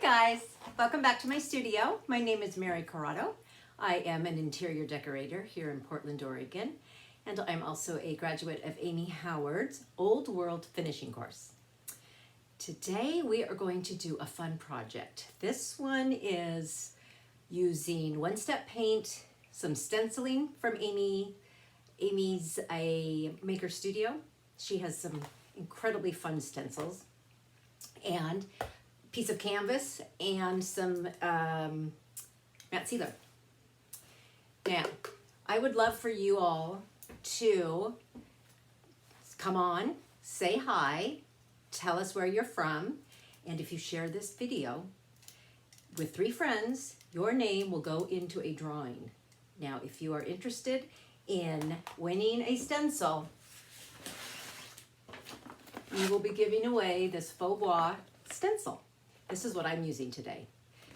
guys, welcome back to my studio. My name is Mary Corrado. I am an interior decorator here in Portland, Oregon, and I'm also a graduate of Amy Howard's Old World finishing course. Today we are going to do a fun project. This one is using one-step paint, some stenciling from Amy's a maker studio. She has some incredibly fun stencils, and piece of canvas and some matte sealer. Now, I would love for you all to come on, say hi, tell us where you're from, and if you share this video with 3 friends, your name will go into a drawing. Now, if you are interested in winning a stencil, we will be giving away this Faux Woodgrain stencil. This is what I'm using today.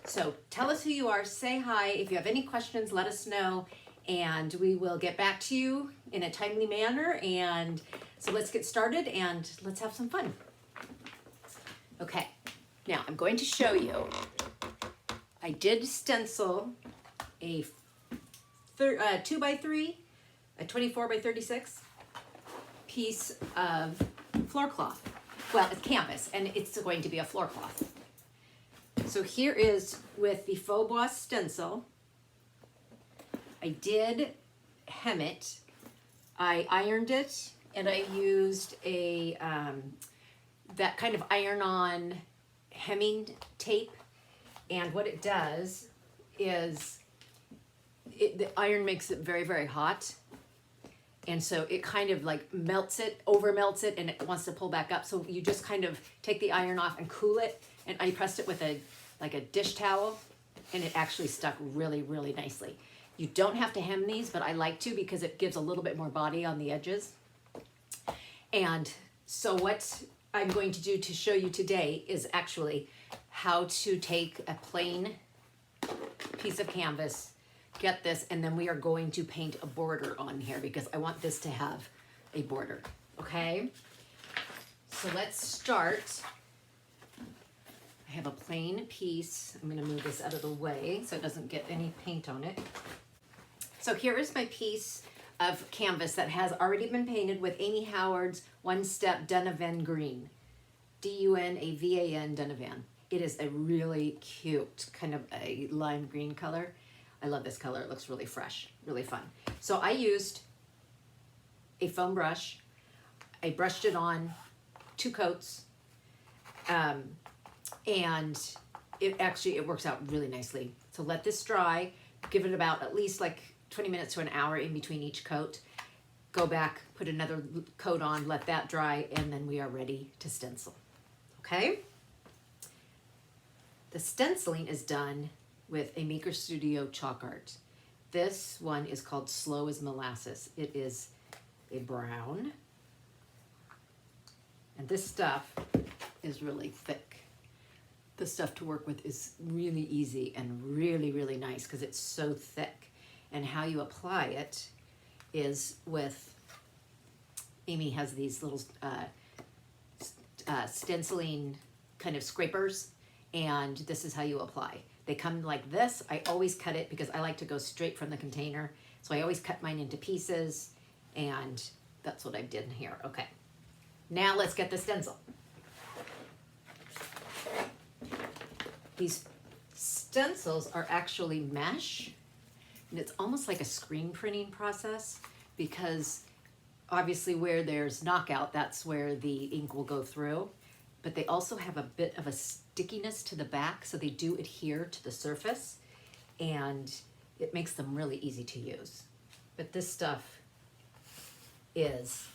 So tell us who you are, say hi. If you have any questions, let us know, and we will get back to you in a timely manner. And so let's get started and let's have some fun. Okay, now I'm going to show you. I did stencil a 2x3, a 24x36 piece of floor cloth. Well, it's canvas, and it's going to be a floor cloth. So here is with the Faux Woodgrain stencil. I did hem it. I ironed it, and I used a that kind of iron-on hemming tape. And what it does is the iron makes it very, very hot. And so it kind of like melts it, over melts it, and it wants to pull back up. So you just kind of take the iron off and cool it. And I pressed it with a dish towel, and it actually stuck really, really nicely. You don't have to hem these, but I like to because it gives a little bit more body on the edges. And so what I'm going to do to show you today is actually how to take a plain piece of canvas, get this, and then we are going to paint a border on here because I want this to have a border, okay? So let's start. I have a plain piece. I'm gonna move this out of the way so it doesn't get any paint on it. So here is my piece of canvas that has already been painted with Amy Howard's One Step Dunavant green. D-U-N-A-V-A-N, Dunavant. It is a really cute, kind of a lime green color. I love this color. It looks really fresh, really fun. So I used a foam brush. I brushed it on 2 coats. And it works out really nicely. So let this dry, give it about at least like 20 minutes to an hour in between each coat. Go back, put another coat on, let that dry, and then we are ready to stencil, okay? The stenciling is done with a Maker Studio ChalkArt. This one is called Slow as Molasses. It is a brown, and this stuff is really thick. The stuff to work with is really easy and really, really nice because it's so thick. And how you apply it is with, Amy has these little stenciling kind of scrapers, and this is how you apply. They come like this. I always cut it because I like to go straight from the container. So I always cut mine into pieces, and that's what I did in here. Okay, now let's get the stencil. These stencils are actually mesh, and it's almost like a screen printing process because obviously where there's knockout, that's where the ink will go through, but they also have a bit of a stickiness to the back, so they do adhere to the surface, and it makes them really easy to use. But this stuff is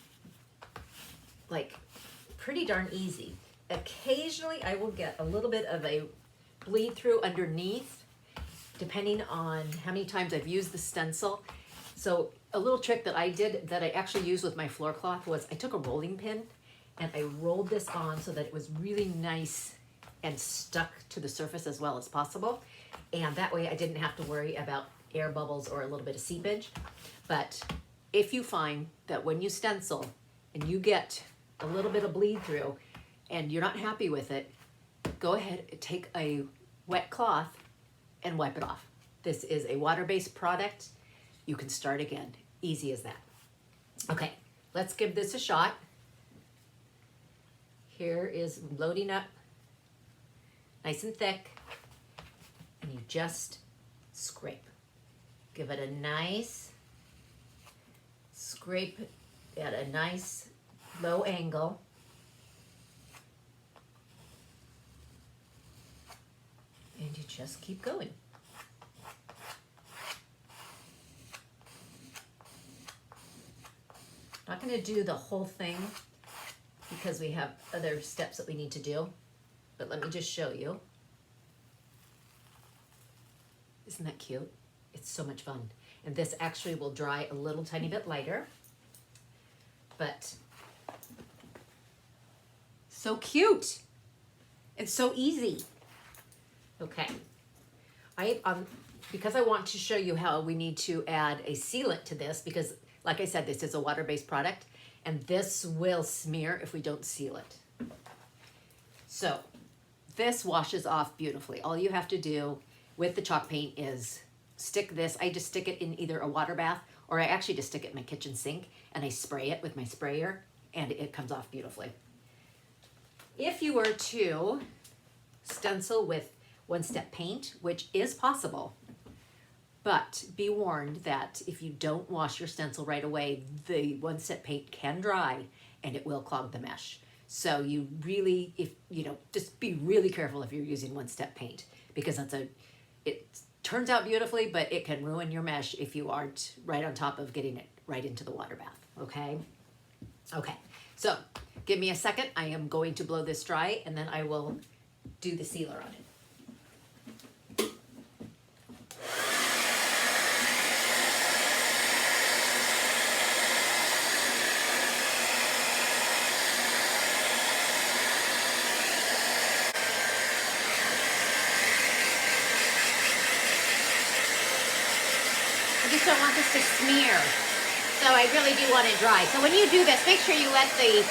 like pretty darn easy. Occasionally I will get a little bit of a bleed through underneath, depending on how many times I've used the stencil. So a little trick that I did that I actually used with my floor cloth was I took a rolling pin and I rolled this on so that it was really nice and stuck to the surface as well as possible. And that way I didn't have to worry about air bubbles or a little bit of seepage. But if you find that when you stencil and you get a little bit of bleed through and you're not happy with it, go ahead and take a wet cloth and wipe it off. This is a water-based product. You can start again. Easy as that. Okay, let's give this a shot. Here is loading up nice and thick, and you just scrape. Give it a nice scrape at a nice low angle. And you just keep going. Not going to do the whole thing because we have other steps that we need to do, but let me just show you. Isn't that cute? It's so much fun. And this actually will dry a little tiny bit lighter, but so cute and so easy. Okay, because I want to show you how we need to add a sealant to this, because like I said, this is a water-based product and this will smear if we don't seal it. So this washes off beautifully. All you have to do with the chalk paint is stick this. I just stick it in either a water bath, or I actually just stick it in my kitchen sink and I spray it with my sprayer and it comes off beautifully. If you were to stencil with one-step paint, which is possible, but be warned that if you don't wash your stencil right away, the one-step paint can dry and it will clog the mesh. So you really, just be really careful if you're using one-step paint, because it turns out beautifully, but it can ruin your mesh if you aren't right on top of getting it right into the water bath, okay? Okay, so give me a second. I am going to blow this dry and then I will do the sealer on it. Don't want this to smear, so I really do want it dry. So when you do this, make sure you let the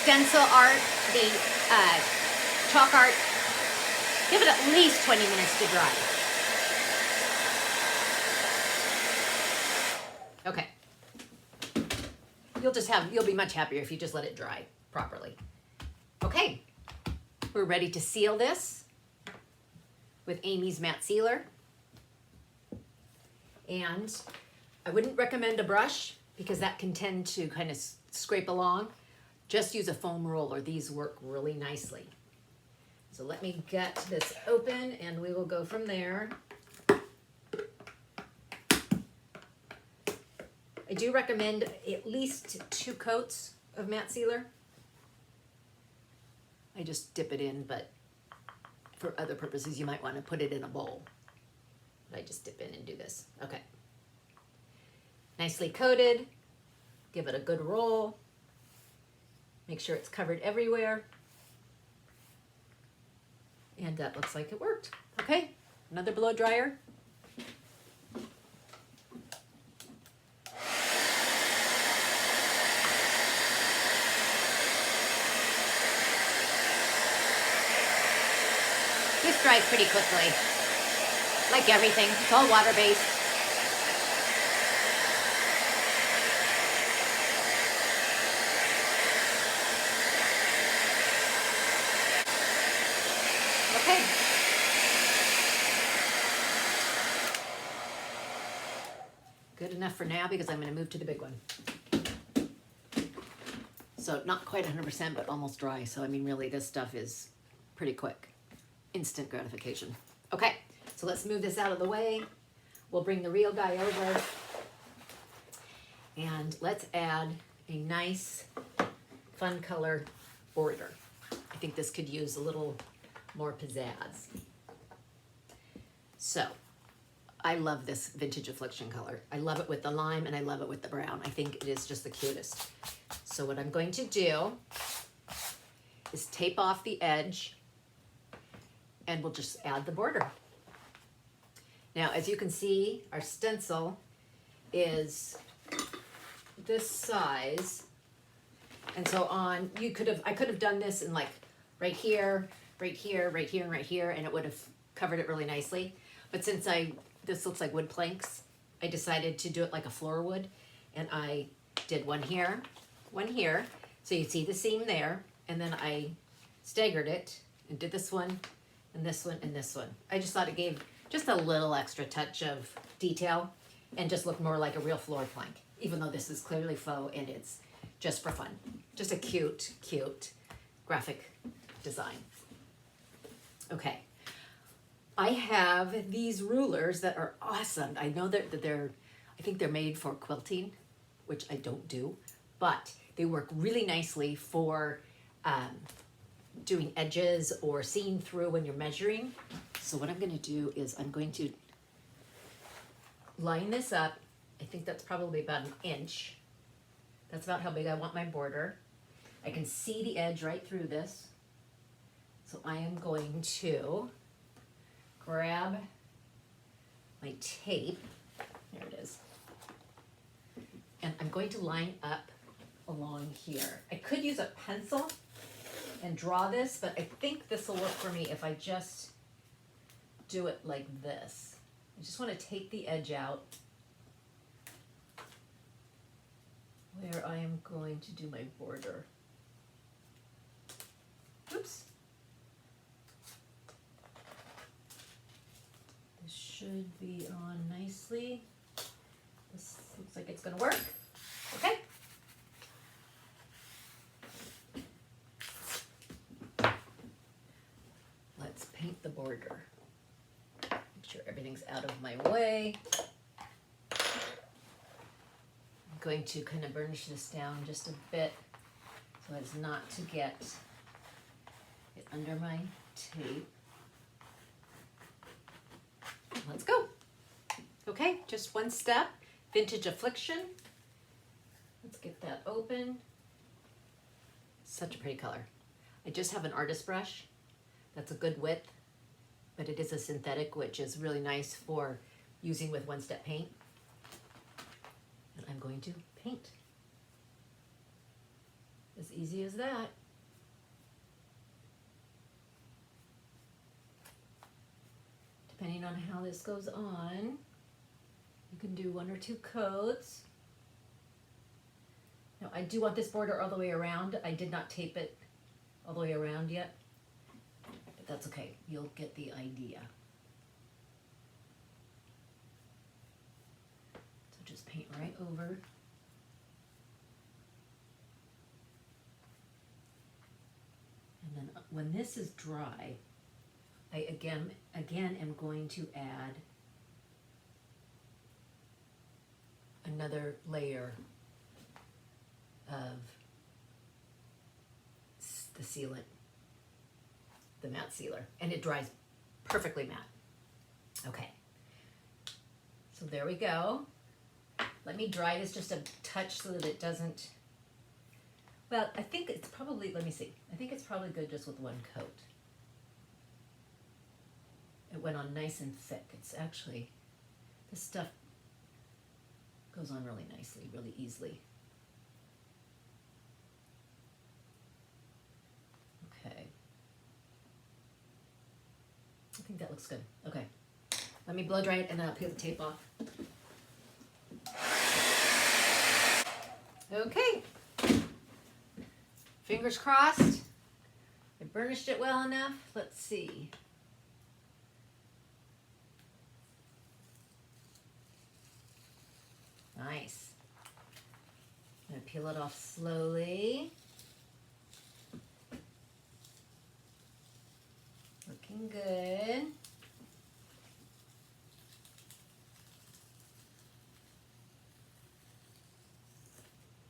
stencil art, the chalk art, give it at least 20 minutes to dry. Okay, you'll be much happier if you just let it dry properly. Okay, we're ready to seal this with Amy's matte sealer. And I wouldn't recommend a brush because that can tend to kind of scrape along. Just use a foam roller. These work really nicely. So let me get this open and we will go from there. I do recommend at least 2 coats of matte sealer. I just dip it in, but for other purposes you might want to put it in a bowl. I just dip in and do this. Okay. Nicely coated. Give it a good roll. Make sure it's covered everywhere. And that looks like it worked. Okay, another blow dryer. This dries pretty quickly. Like everything, it's all water-based. Okay. Good enough for now because I'm going to move to the big one. So not quite 100%, but almost dry. So I mean, really, this stuff is pretty quick. Instant gratification. Okay. So let's move this out of the way. We'll bring the real guy over. And let's add a nice, fun color border. I think this could use a little more pizzazz. So, I love this vintage Affliction color. I love it with the lime and I love it with the brown. I think it is just the cutest. So what I'm going to do is tape off the edge and we'll just add the border. Now, as you can see, our stencil is this size, and so on. I could have done this in like right here, right here, right here, and right here, and it would have covered it really nicely. But since this looks like wood planks, I decided to do it like a floor would. And I did one here, so you see the seam there, and then I staggered it and did this one, and this one, and this one. I just thought it gave just a little extra touch of detail and just looked more like a real floor plank, even though this is clearly faux and it's just for fun. Just a cute, cute graphic design. Okay. I have these rulers that are awesome. I know that I think they're made for quilting, which I don't do, but they work really nicely for doing edges or seeing through when you're measuring. So what I'm going to do is I'm going to line this up. I think that's probably about an inch. That's about how big I want my border. I can see the edge right through this. So I am going to grab my tape. There it is. And I'm going to line up along here. I could use a pencil and draw this, but I think this will work for me if I just do it like this. I just want to take the edge out where I am going to do my border. Oops. This should be on nicely. This looks like it's going to work. Okay. Let's paint the border. Make sure everything's out of my way. I'm going to kind of burnish this down just a bit so as not to get it under my tape. Let's go. Okay, just one step. Vintage Affliction. Let's get that open. Such a pretty color. I just have an artist brush. That's a good width, but it is a synthetic, which is really nice for using with one-step paint. And I'm going to paint. As easy as that. Depending on how this goes on, you can do 1 or 2 coats. Now I do want this border all the way around. I did not tape it all the way around yet, but that's okay. You'll get the idea. So just paint right over. And then when this is dry, I again am going to add another layer of the sealant, the matte sealer, and it dries perfectly matte. Okay, so there we go. Let me dry this just a touch so that it doesn't, well, I think it's probably, let me see, I think it's probably good just with 1 coat. It went on nice and thick. It's actually, this stuff goes on really nicely, really easily. Okay. I think that looks good. Okay. Let me blow dry it and then I'll peel the tape off. Okay. Fingers crossed. I burnished it well enough. Let's see. Nice. I'm going to peel it off slowly. Looking good.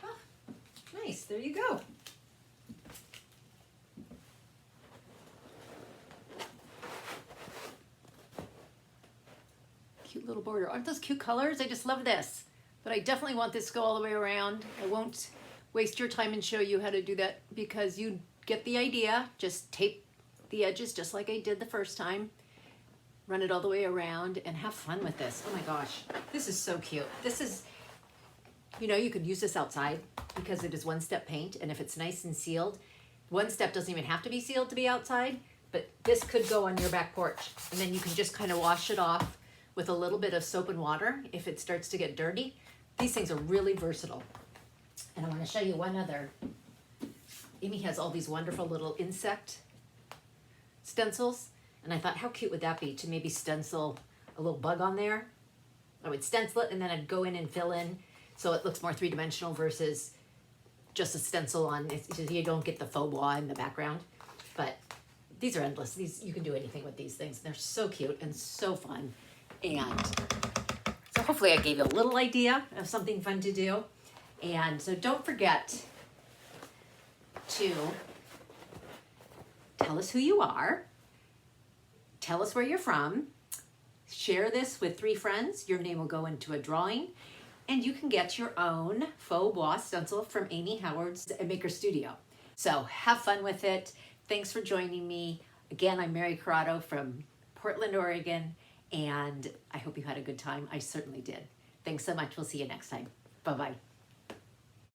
Oh, nice. There you go. Cute little border. Aren't those cute colors? I just love this. But I definitely want this to go all the way around. I won't waste your time and show you how to do that because you get the idea. Just tape the edges just like I did the first time. Run it all the way around and have fun with this. Oh my gosh, this is so cute. This is, you know, you could use this outside because it is 1-step paint, and if it's nice and sealed, 1 step doesn't even have to be sealed to be outside. but this could go on your back porch, and then you can just kind of wash it off with a little bit of soap and water if it starts to get dirty. These things are really versatile. And I want to show you one other. Amy has all these wonderful little insect stencils, and I thought, how cute would that be to maybe stencil a little bug on there? I would stencil it and then I'd go in and fill in so it looks more three-dimensional versus just a stencil on it, so you don't get the faux bois in the background. But these are endless. These, you can do anything with these things. They're so cute and so fun. And so hopefully I gave you a little idea of something fun to do. And so don't forget to tell us who you are, tell us where you're from, share this with 3 friends. Your name will go into a drawing, and you can get your own faux bois stencil from Amy Howard's Maker Studio. So have fun with it. Thanks for joining me. Again, I'm Mary Corrado from Portland, Oregon, and I hope you had a good time. I certainly did. Thanks so much. We'll see you next time. Bye-bye.